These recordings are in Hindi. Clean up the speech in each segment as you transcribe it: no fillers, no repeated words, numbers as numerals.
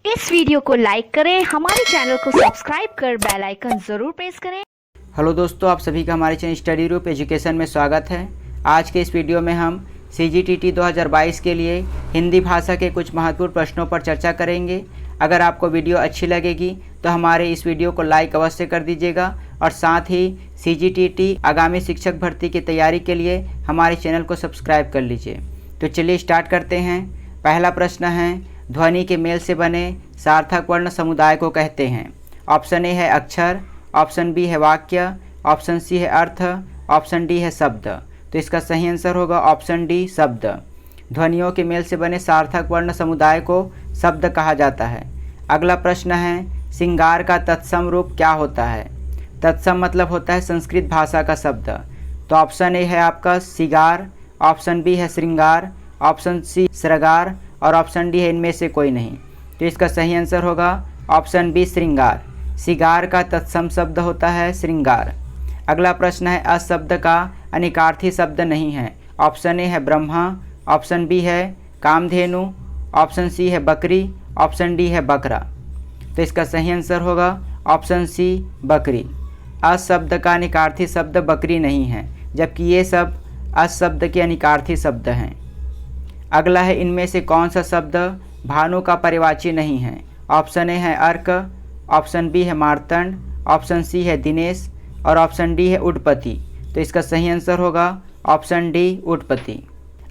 इस वीडियो को लाइक करें, हमारे चैनल को सब्सक्राइब कर बेल आइकन जरूर प्रेस करें। हेलो दोस्तों, आप सभी का हमारे चैनल स्टडी रूप एजुकेशन में स्वागत है। आज के इस वीडियो में हम CGTT 2022 के लिए हिंदी भाषा के कुछ महत्वपूर्ण प्रश्नों पर चर्चा करेंगे। अगर आपको वीडियो अच्छी लगेगी तो हमारे इस वीडियो को लाइक अवश्य कर दीजिएगा और साथ ही CGTT आगामी शिक्षक भर्ती की तैयारी के लिए हमारे चैनल को सब्सक्राइब कर लीजिए। तो चलिए स्टार्ट करते हैं। पहला प्रश्न है, ध्वनि के मेल से बने सार्थक वर्ण समुदाय को कहते हैं। ऑप्शन ए है अक्षर, ऑप्शन बी है वाक्य, ऑप्शन सी है अर्थ, ऑप्शन डी है शब्द। तो इसका सही आंसर होगा ऑप्शन डी शब्द। ध्वनियों के मेल से बने सार्थक वर्ण समुदाय को शब्द कहा जाता है। अगला प्रश्न है, श्रृंगार का तत्सम रूप क्या होता है? तत्सम मतलब होता है संस्कृत भाषा का शब्द। तो ऑप्शन ए है आपका सिगार, ऑप्शन बी है श्रृंगार, ऑप्शन सी श्रृंगार और ऑप्शन डी है इनमें से कोई नहीं। तो इसका सही आंसर होगा ऑप्शन बी श्रृंगार। सिगार का तत्सम शब्द होता है श्रृंगार। अगला प्रश्न है, अ शब्द का अनिकार्थी शब्द नहीं है। ऑप्शन ए है ब्रह्मा, ऑप्शन बी है कामधेनु, ऑप्शन सी है बकरी, ऑप्शन डी है बकरा। तो इसका सही आंसर होगा ऑप्शन सी बकरी। अ शब्द का अनिकार्थी शब्द बकरी नहीं है, जबकि ये सब अ शब्द के अनिकार्थी शब्द हैं। अगला है, इनमें से कौन सा शब्द भानु का परिवाची नहीं है? ऑप्शन ए है अर्क, ऑप्शन बी है मार्तंड, ऑप्शन सी है दिनेश और ऑप्शन डी है उडपति। तो इसका सही आंसर होगा ऑप्शन डी उडपति।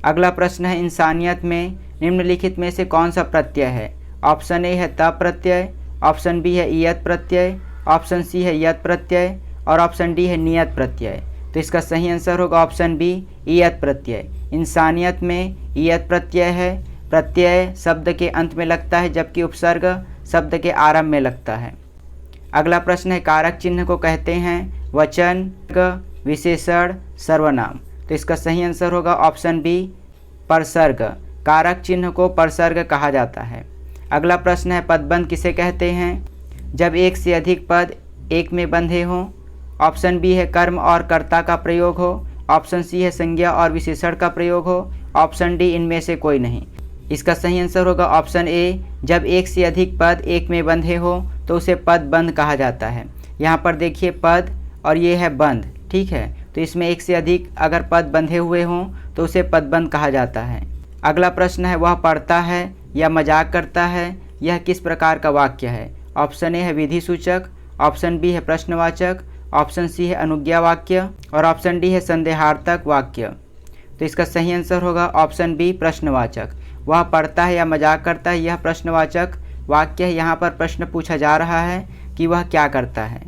अगला प्रश्न है, इंसानियत में निम्नलिखित में से कौन सा प्रत्यय है? ऑप्शन ए है त प्रत्यय, ऑप्शन बी है इयत प्रत्यय, ऑप्शन सी है यत प्रत्यय और ऑप्शन डी है नियत प्रत्यय। तो इसका सही आंसर होगा ऑप्शन बी इयत प्रत्यय। इंसानियत में इयत प्रत्यय है। प्रत्यय शब्द के अंत में लगता है जबकि उपसर्ग शब्द के आरंभ में लगता है। अगला प्रश्न है, कारक चिन्ह को कहते हैं वचन, विशेषण, सर्वनाम। तो इसका सही आंसर होगा ऑप्शन बी परसर्ग। कारक चिन्ह को परसर्ग कहा जाता है। अगला प्रश्न है, पदबंध किसे कहते हैं? जब एक से अधिक पद एक में बंधे हों। ऑप्शन बी है कर्म और कर्ता का प्रयोग हो, ऑप्शन सी है संज्ञा और विशेषण का प्रयोग हो, ऑप्शन डी इनमें से कोई नहीं। इसका सही आंसर होगा ऑप्शन ए, जब एक से अधिक पद एक में बंधे हो तो उसे पदबंध कहा जाता है। यहाँ पर देखिए पद और ये है बंध, ठीक है। तो इसमें एक से अधिक अगर पद बंधे हुए हों तो उसे पदबंध कहा जाता है। अगला प्रश्न है, वह पढ़ता है या मजाक करता है, यह किस प्रकार का वाक्य है? ऑप्शन ए है विधि सूचक, ऑप्शन बी है प्रश्नवाचक, ऑप्शन सी है अनुज्ञा वाक्य और ऑप्शन डी है संदेहार्थक वाक्य। तो इसका सही आंसर होगा ऑप्शन बी प्रश्नवाचक। वह पढ़ता है या मजाक करता है, यह प्रश्नवाचक वाक्य है। यहाँ पर प्रश्न पूछा जा रहा है कि वह क्या करता है।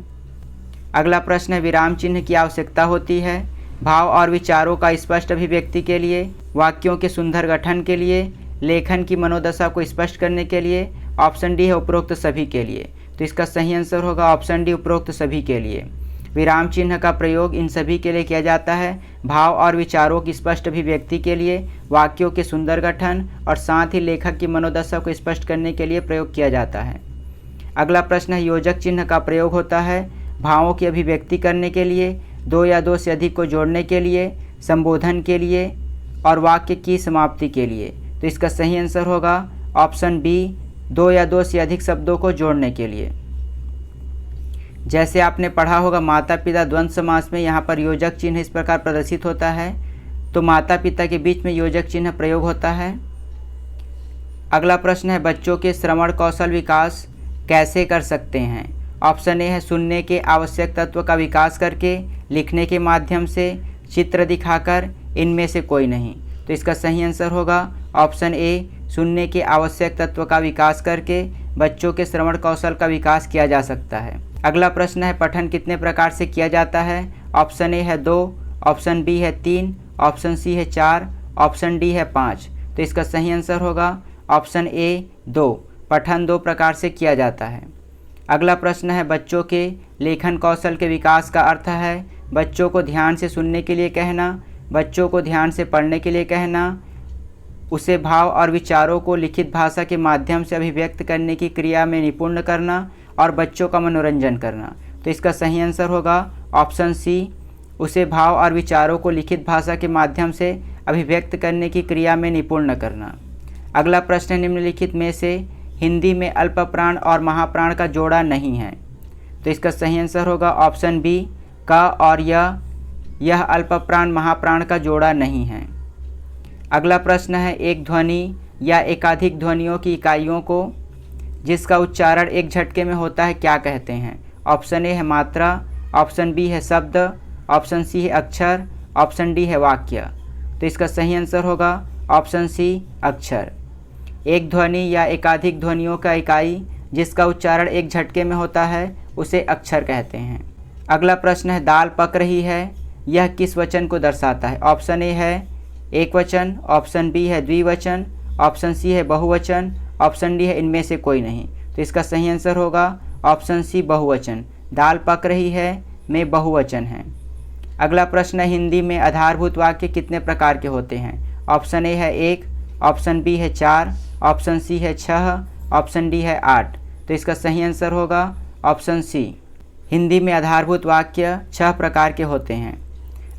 अगला प्रश्न है, विराम चिन्ह की आवश्यकता होती है भाव और विचारों का स्पष्ट अभिव्यक्ति के लिए, वाक्यों के सुंदर गठन के लिए, लेखन की मनोदशा को स्पष्ट करने के लिए। ऑप्शन डी है उपरोक्त सभी के लिए। तो इसका सही आंसर होगा ऑप्शन डी उपरोक्त सभी के लिए। विराम चिन्ह का प्रयोग इन सभी के लिए किया जाता है, भाव और विचारों की स्पष्ट अभिव्यक्ति के लिए, वाक्यों के सुंदर गठन और साथ ही लेखक की मनोदशा को स्पष्ट करने के लिए प्रयोग किया जाता है। अगला प्रश्न है, योजक चिन्ह का प्रयोग होता है भावों की अभिव्यक्ति करने के लिए, दो या दो से अधिक को जोड़ने के लिए, संबोधन के लिए और वाक्य की समाप्ति के लिए। तो इसका सही आंसर होगा ऑप्शन बी, दो या दो से अधिक शब्दों को जोड़ने के लिए। जैसे आपने पढ़ा होगा माता पिता द्वंद्व समास में यहाँ पर योजक चिन्ह इस प्रकार प्रदर्शित होता है, तो माता पिता के बीच में योजक चिन्ह प्रयोग होता है। अगला प्रश्न है, बच्चों के श्रवण कौशल विकास कैसे कर सकते हैं? ऑप्शन ए है सुनने के आवश्यक तत्व का विकास करके, लिखने के माध्यम से, चित्र दिखाकर, इनमें से कोई नहीं। तो इसका सही आंसर होगा ऑप्शन ए, सुनने के आवश्यक तत्व का विकास करके बच्चों के श्रवण कौशल का विकास किया जा सकता है। अगला प्रश्न है, पठन कितने प्रकार से किया जाता है? ऑप्शन ए है 2, ऑप्शन बी है 3, ऑप्शन सी है 4, ऑप्शन डी है 5। तो इसका सही आंसर होगा ऑप्शन ए 2। पठन 2 प्रकार से किया जाता है। अगला प्रश्न है, बच्चों के लेखन कौशल के विकास का अर्थ है बच्चों को ध्यान से सुनने के लिए कहना, बच्चों को ध्यान से पढ़ने के लिए कहना, उसे भाव और विचारों को लिखित भाषा के माध्यम से अभिव्यक्त करने की क्रिया में निपुण करना और बच्चों का मनोरंजन करना। तो इसका सही आंसर होगा ऑप्शन सी, उसे भाव और विचारों को लिखित भाषा के माध्यम से अभिव्यक्त करने की क्रिया में निपुण करना। अगला प्रश्न, निम्नलिखित में से हिंदी में अल्पप्राण और महाप्राण का जोड़ा नहीं है। तो इसका सही आंसर होगा ऑप्शन बी, क और यह अल्पप्राण महाप्राण का जोड़ा नहीं है। अगला प्रश्न है, एक ध्वनि या एकाधिक ध्वनियों की इकाइयों को जिसका उच्चारण एक झटके में होता है क्या कहते हैं? ऑप्शन ए है मात्रा, ऑप्शन बी है शब्द, ऑप्शन सी है अक्षर, ऑप्शन डी है वाक्य। तो इसका सही आंसर होगा ऑप्शन सी, अक्षर। एक ध्वनि या एकाधिक ध्वनियों का इकाई जिसका उच्चारण एक झटके में होता है उसे अक्षर कहते हैं। अगला प्रश्न है, दाल पक रही है, यह किस वचन को दर्शाता है? ऑप्शन ए है एक वचन, ऑप्शन बी है द्विवचन, ऑप्शन सी है बहुवचन, ऑप्शन डी है इनमें से कोई नहीं। तो इसका सही आंसर होगा ऑप्शन सी, बहुवचन। दाल पक रही है में बहुवचन है। अगला प्रश्न है, हिंदी में आधारभूत वाक्य कितने प्रकार के होते हैं? ऑप्शन ए है 1, ऑप्शन बी है 4, ऑप्शन सी है 6, ऑप्शन डी है 8। तो इसका सही आंसर होगा ऑप्शन सी। हिंदी में आधारभूत वाक्य 6 प्रकार के होते हैं।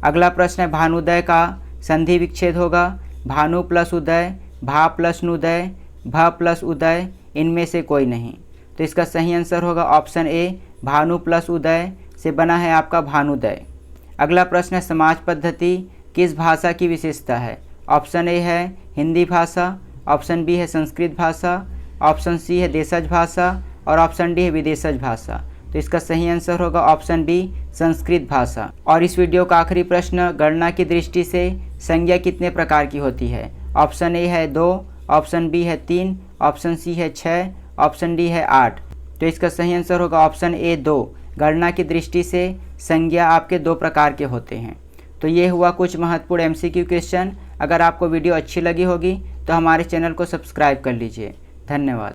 अगला प्रश्न है, भानुदय का संधि विच्छेद होगा भानु प्लस उदय, भा प्लस नुदय, भ प्लस उदय, इनमें से कोई नहीं। तो इसका सही आंसर होगा ऑप्शन ए, भानु प्लस उदय से बना है आपका भानुदय। अगला प्रश्न है, समाज पद्धति किस भाषा की विशेषता है? ऑप्शन ए है हिंदी भाषा, ऑप्शन बी है संस्कृत भाषा, ऑप्शन सी है देशज भाषा और ऑप्शन डी है विदेशज भाषा। तो इसका सही आंसर होगा ऑप्शन बी, संस्कृत भाषा। और इस वीडियो का आखिरी प्रश्न, गणना की दृष्टि से संज्ञा कितने प्रकार की होती है? ऑप्शन ए है 2, ऑप्शन बी है 3, ऑप्शन सी है 6, ऑप्शन डी है 8। तो इसका सही आंसर होगा ऑप्शन ए, 2। गणना की दृष्टि से संज्ञा आपके 2 प्रकार के होते हैं। तो ये हुआ कुछ महत्वपूर्ण एमसीक्यू क्वेश्चन। अगर आपको वीडियो अच्छी लगी होगी तो हमारे चैनल को सब्सक्राइब कर लीजिए। धन्यवाद।